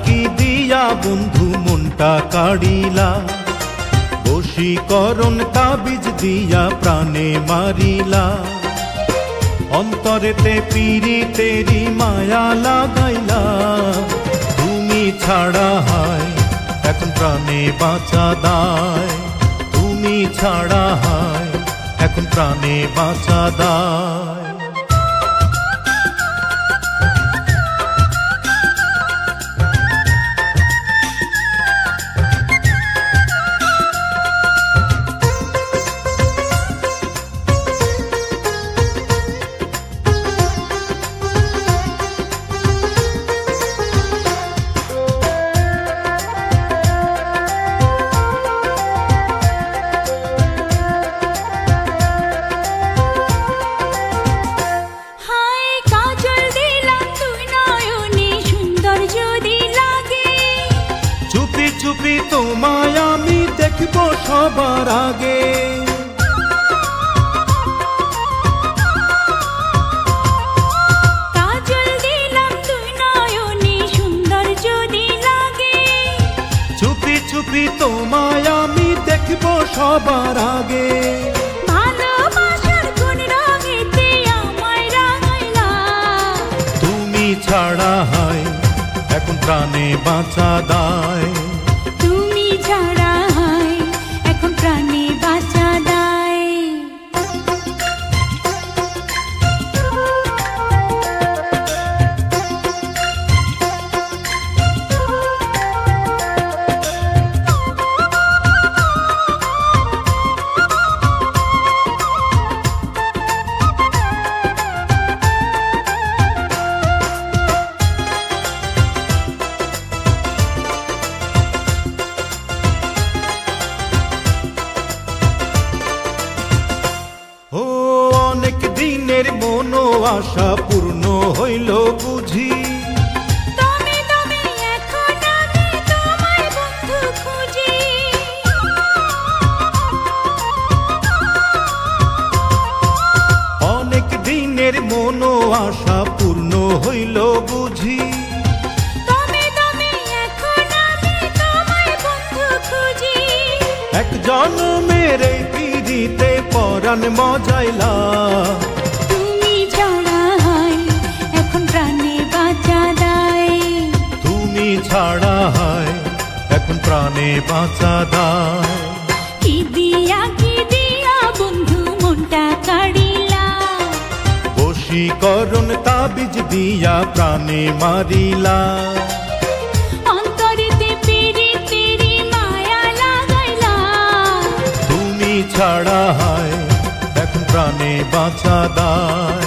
কি দিয়া বন্ধু মনটা কাড়িলা, বশীকরণ তাবিজ দিয়া প্রাণে মারিলা। অন্তরেতে পীড়িতেরি মায়া লাগাইলা, তুমি ছাড়া হায় এখন প্রাণে বাঁচা দায়। তুমি ছাড়া হায় এখন প্রাণে বাঁচা দায়। চুপি তোমায় আমি দেখব সবার আগে, কাজল দিলাম তুই নয়নে সুন্দর যদি লাগে। চুপি চুপি তোমায় আমি দেখব সবার আগে। ভালোবাসার কোন রঙেতে আমায় রাঙাইলা, তুমি ছাড়া হায় এখন প্রাণে বাঁচা দায়। তুমি ছাড়া হায় এখন প্রাণে বাঁচা দায়। অনেক দিনের মন আশা পূর্ণ হইল বুঝি, তুমি তুমি এখন আমি তোমায় বন্ধু খুঁজি। অনেক দিনের মন আশা পূর্ণ হইল বুঝি, তুমি তুমি এখন আমি তোমায় বন্ধু খুঁজি। এক জন্মের এই পিড়িতে পরাণ মজাইলা, তুমি ছাড়া হায় এখন প্রাণে বাঁচা দায়। তুমি ছাড়া হায় এখন প্রাণে বাঁচা দায়। কি দিয়া বন্ধু মনটা কাড়িলা, বশীকরণ তাবিজ দিয়া প্রাণে মারিলা। অন্তরেতে পীড়িতেরি মায়া লাগাইলা, তুমি ছাড়া হায় এখন প্রাণে বাঁচা দায়।